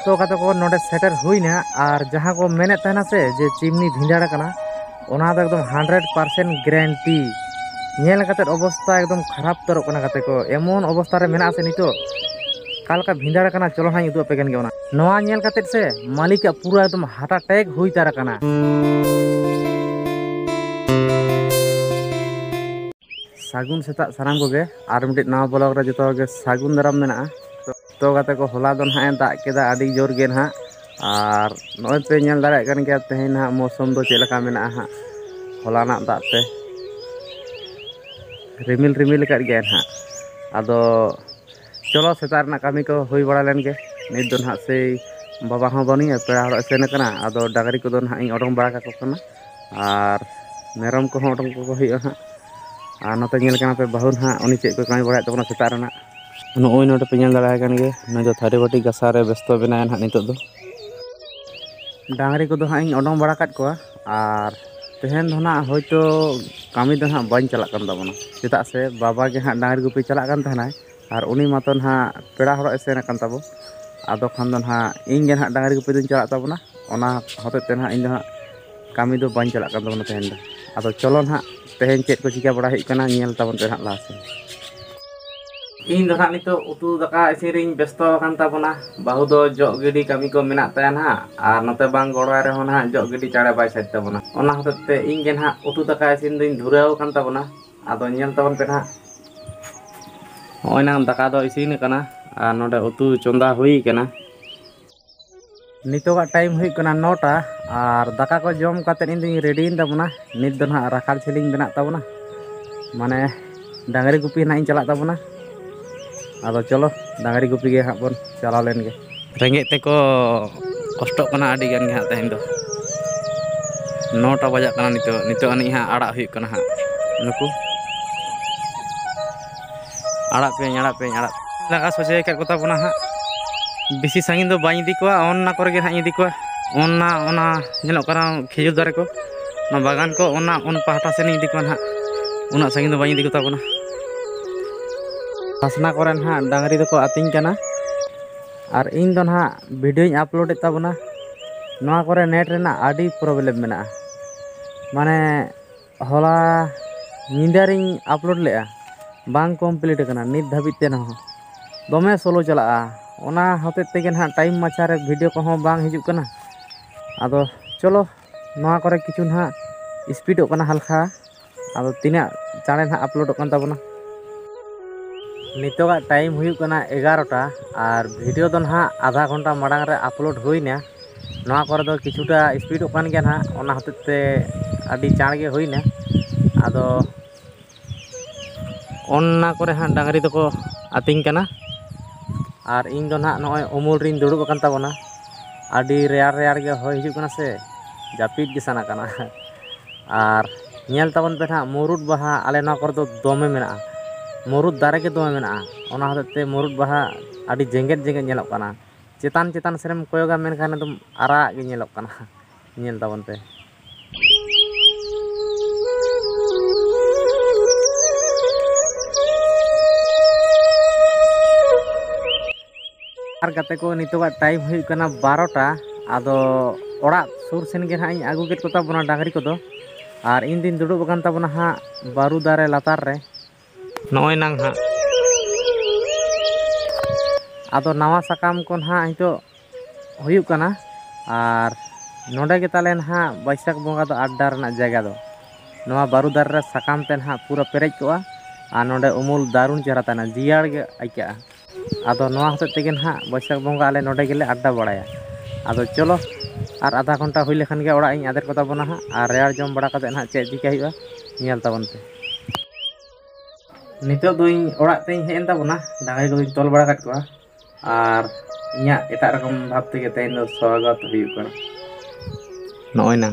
बेस्तो कते को नोडे सेटर हुईना और जहाँ को मेने तहना से जे चिमनी भिंडाड़ कना ओना दो एकदम 100% ग्यारंटी नेल कते अवस्था एकदम खराब तरह कना कते को एमन अवस्था रे मेना से नितो कालका भिंडाड़ कना चलो हाई उदु पे गन नवा नेल कते से मालिक पूरा एकदम हार्ट अटैक हुई तार कना सागुन सेता सानाम को गे आर मिटे नवा ब्लॉग रे जतो गे सागुन दाराम मेना तो कते को होला दो ना दाग केदा आडी जोर गे ना और नय पे नेल दाड़े कन गया तेहेन ना मौसम दो चेक लका मेना हा होला ना दाग ते रिमिल रिमिल कर गया ना आदो चलो सेता रना कामी को हुई बड़ा लेन गे नित दो ना से बाबा हाँ बनी पेड़ा हड़ सेन कना आदो डागरी को दो ना इन ओडों बड़ा का कना और मेरम को ओडों को हुई हा और नोते नेल कना पे बहु ना उनी चेक को कामी बड़ा तबना सेता रना नोय नोटे पे नेल दाड़ा कन गे नय दो थारी बाटी गसा रे व्यस्त बनाय ना नितो दो डांगरी को दो हाँ इन ओडों बड़ा काट को और तेहन दो ना होयतो कामी दो हाँ बाñ चला कन तबना चेदा से बाबा के हाँ डांगरी गुपी चला कन तहनाय और उनी मातो हाँ पेड़ा हड़ सेन कन तबो आदो खान दो हाँ इन गे हाँ डांगरी गुपी दिन चला तबना ओना होते ते हाँ इन दो हाँ कामी दो बाñ चला कन तबना तेहन दो आदो चलो हाँ तेहन चेक को चिका बड़ा हिकना नेल तबन पे हाँ लासे इन दो हाँ नितो उतु दाका इसिन व्यस्त कान तबना बाहु दो जग गिडी कामी को मेना ताया ना और नते बांग गड़ाय रे ना जग गिडी चाड़े बाय साइड तबना ओना होते इन गे हाँ उतु दाका इसिन दिन धुराव कान तबना आदो नेल तबन पे हाँ ओना दाका दो इसिन कना और नोडे उतु चंदा हुई कना नितो का टाइम हुई कना 9टा और दाका को जम काते इन दिन रेडी इन तबना नित दो ना राखाल छेलिंग बना तबना माने डांगरी गुपी ना इन चला तबना आदो चलो डांगरी गुपी गे हाँ बन चला लेन गे रेंगे ते को कष्ट कना आडी गन गे हाँ तेहन दो 9टा बजा कना नितो नितो अनि हाँ आड़ा हुई कना हाँ नुकु आड़ा पे लगा सोचे कर कोता बना हाँ बेसी सांगिन दो बाñ इदी को ओन्ना करे गे हाँ इदी को ओन्ना ओना नेलो कना खेजूर दारे को ना बागान को ओना ओन पाहटा सेन इदी को हाँ उना सांगिन दो बाñ इदी कोता बना हासना करेन हाँ डांगरी दो को आतिंग कना और इन दो हाँ वीडियो अपलोड तबना नवा करे नेट रेना आडी प्रॉब्लम मेना माने होला निंदारिंग अपलोड लेआ बांग कंप्लीट कना नित धाबित ते ना दमे सोलो चला ओना होते तेगे ना टाइम माछा रे वीडियो को हो बांग हिजुक कना आदो चलो नवा करे किछु ना स्पीड कना हल्का आदो तिना चाणे ना अपलोड कन तबना नितो का टाइम हुई कना 11टा और वीडियो दो ना आधा घंटा मांग रे अपलोड हुईना नवा करे दो किछुटा स्पीड कन गया ना ओना होते ते आडी चाण गे हुईना आदो ओन्ना करे हाँ डांगरी दो को आतिंग कना और इन दो ना नय उमुल रिन दुड़ुब कन तबना आडी रेयार गे होय हिजुक कना से जापिद गे साना कना और नेल तबन पे हाँ मुरुद बाहा आले नवा करे दो दमे मेना मुरुद दारे के दमे मेना ओना होते ते मुरुद बाहा आडी जेंगेट जेंगेट नेलक कना चेतान चेतान सेरम कोयोगा मेनखान एकदम आरा गे नेलक कना नेल तबन पे और गाते को नितो का टाइम हुई कना 12टा आदो ओड़ा सुर सेन गे हाँ आगू गेट कोता बना डांगरी को दो और इन दिन दुड़ुब कन तबना हाँ बारू दारे लातार रे नय नांग हाँ आदो नवा साकाम को हाँ हितो हुई कना और नोडे गे ताले हाँ बैसाख बंगा दो अड्डा रना जगह दो नवा बारू दारे रे साकाम ते हाँ पूरा पेरेज कोआ और नोडे उमुल दारुण चेहरा तना जियाड़ गे आइका आदो नवा होते तेगे हाँ बैसाख बंगा आले नोडे गेले अड्डा बड़ाया आदो चलो और आधा घंटा हुई लेखान गे ओड़ा इन आदेर कोता बना हाँ और रेयार जम बड़ा कते हाँ चेक चिका हुआ नेल तबन पे नितो दो इन ओड़ा तेई हेन तबना डांगरी को तोल बड़ा काट कोआ और इया एटा रकम भाव तेगे तेन दो स्वागत हुई कना नय ना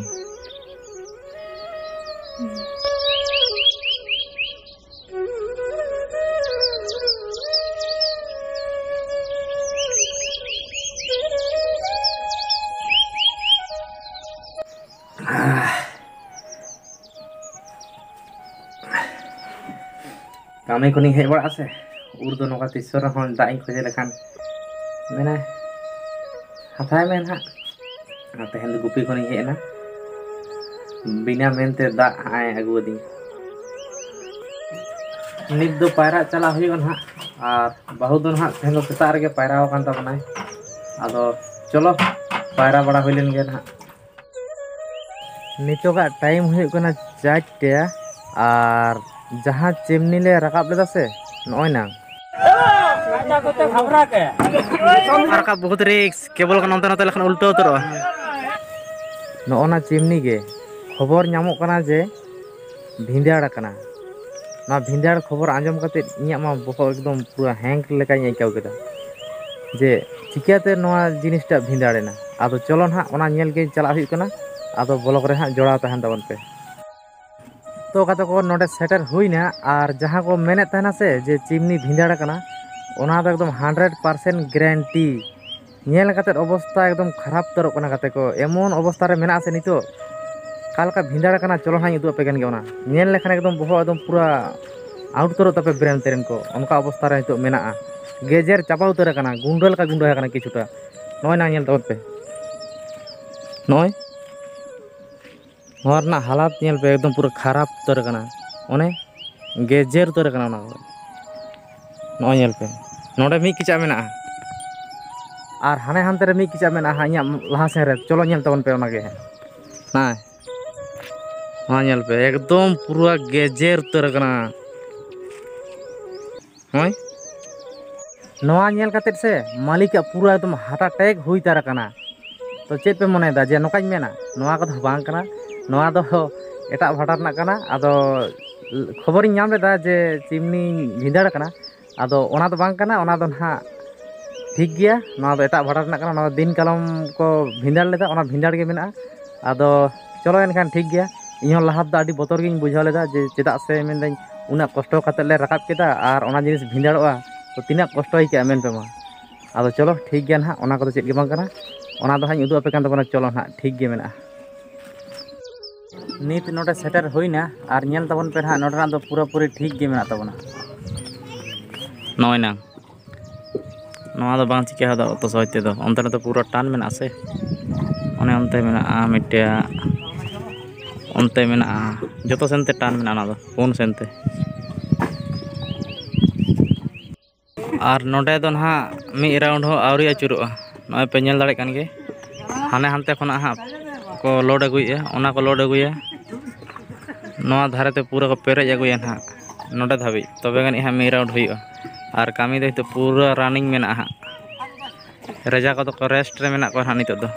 कामी को हेज बड़ा से उर दो नौका तीसरा दाग खोजे लेखान मैंने कथा में ना तेहन गुपी खन हेना बिना मेनते दाग आए अगुदी नित दो पायरा चला हुई ना और बहु दो ना तेहन सेता रे पायरा तबना आदो चलो पायरा बड़ा हुई लेन गे ना नितोगा टाइम हुई कना 4टे और जहाँ चिमनी ले रकाब लेदा से नय ना रकाब बहुत रिक्स केबल का नंतर नते लखन उल्टो उतरो नोना चिमनी गे खबर नामो कना जे भिंदाड़ कना ना भिंदाड़ खबर आंजम कते इया मा बको एकदम पूरा हैंग लेका आइकाव केदा जे चिकाते नोआ जिनिसटा भिंदाड़ेना आदो चलो ना ओना नेल गे चला हुई कना आदो ब्लॉग रे हां जोड़ा तहन तबन पे तो कते को नोडे सेटर हुईना और जहां को मेने तहना से जे चिमनी भिंदाड़ कना ओना दो एकदम 100% गारंटी नेल कते अवस्था एकदम खराब तरो कना कते को एमन अवस्था रे मेना से नितो कालका भिंदाड़ कना चलो हां उदु पे गन गे ओना नेल लेखन एकदम बहो एकदम पूरा आउट तरो तपे ब्रेन तेरन को उनका अवस्था रे नितो मेना गेजेर चापा उतर कना गुंडल का गुंडा कना किछुटा नय ना नेल तबन पे नय नोरना हालात नेल पे एकदम पूरा खराब उतर कना ओने गेजेर उतर कना ओना नय नेल पे नोडे मी किचा मेना और हाने हानते रे मी किचा मेना इया लहा से रे चलो नेल तबन पे ओना गे ना हाँ नेल पे एकदम पूरा गेजेर उतर कना होय नोआ नेल कते से मालिक पूरा एकदम हार्ट अटैक हुई तार कना तो चेत पे मने दा जे नोकाज मेना नोआ को बांग कना नोआ दो एटा भाटा रना कना आदो खबर नाम लेदा जे चिमनी भिंदाड़ कना आदो ओना दो बांग कना ओना दो ना ठीक गया नोआ दो एटा भाटा रना कना नोआ दिन कलम को भिंदाड़ लेदा ओना भिंदाड़ गे मेना आदो चलो एनखान ठीक गया इन लहा दा आडी बोतर गिन बुझाव लेदा जे चेदा से मेनदाई उना कष्ट कते ले रकाब केदा और ओना जिनिस भिंदाड़ोआ तो तीना कष्ट आइका मेन पे मा आदो चलो ठीक गया ना ओना को चेद गे बांग कना ओना दो हाई उदु आपे कान तबना चलो ना ठीक गे मेना नित नोटे सेटर होइना और नेल तबन पे ना नोडरा दो पूरा पूरी ठीक गे मेना तबना नय ना नोआ दो बांग चिका हदा तो सहजते दो अंतर तो पूरा टान मेना से ओने अंते मेना मिटे अंते मेना जतो सेनते टान मेना ना दो पुन सेनते और नोडे दो ना मी राउंड हो आवरी अचुरोआ नय पे नेल दाड़े कान गे हाने हानते खना हा को लोड अगुया ओना को लोड अगुया नोआ धारेते पूरा को पेरेज अगुया ना नोडे धाबी तबे गानी हा मी राउंड हुईआ और कामी दे तो पूरा रनिंग मेना हा रेजा को तो रेस्ट रे मेना को हा नितो दो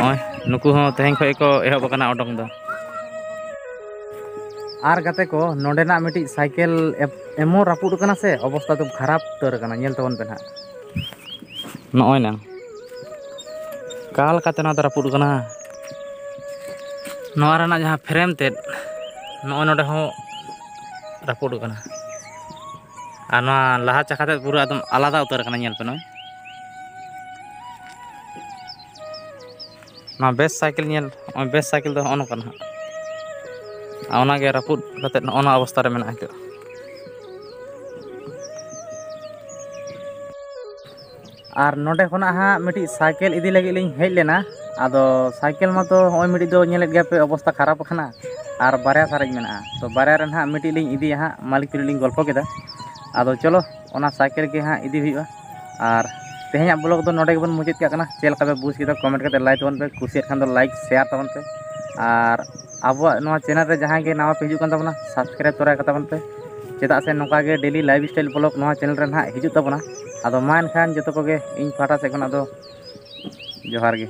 ओय नुकु हो तेहें खय को एहब कना ओडोंग दो और गाते को नोडेना मिटी साइकेल एमो रापुड कना से अवस्था तो खराब तर कना नेल तबन पे ना नय ना काल काते ना रापुड कना नोआ रना जहां फ्रेम ते नय नोडे हो रापुड कना और नोआ लहा चखाते पूरा एकदम आलादा उतर कना नेल पे नय ना base cycle nail base cycle दो ओन कना ओना गे रापुड कते ओना अवस्था रे मेना हितो और नोडे खना हा मिटी साइकिल इदी लगी लिंग हेज लेना आदो साइकिल मा तो होय मिटी दो नेले गया पे अवस्था खराब खना और बारया सारेज मेना तो बारया रन हा मिटी लिंग इदी हा मालिक तुली लिंग गल्प केदा आदो चलो ओना साइकिल के हा इदी हुईआ और तेहें ब्लॉग दो नोडे गेबन मुचाद का कना चेल का बुझ केदा कमेंट कते लाइक तबन पे खुशी खान दो लाइक शेयर तबन पे और अब चैनल रे जहाँ के नवा पे हिजू तबना सब्सक्राइब तोरा तबन पे चेदा से नौका गे डेली लाइफ स्टाइल ब्लॉग नवा चैनल रे ना हिजू तबना आदो मा एनखान जतो को गे इन पाटा से खना दो जोहार गे।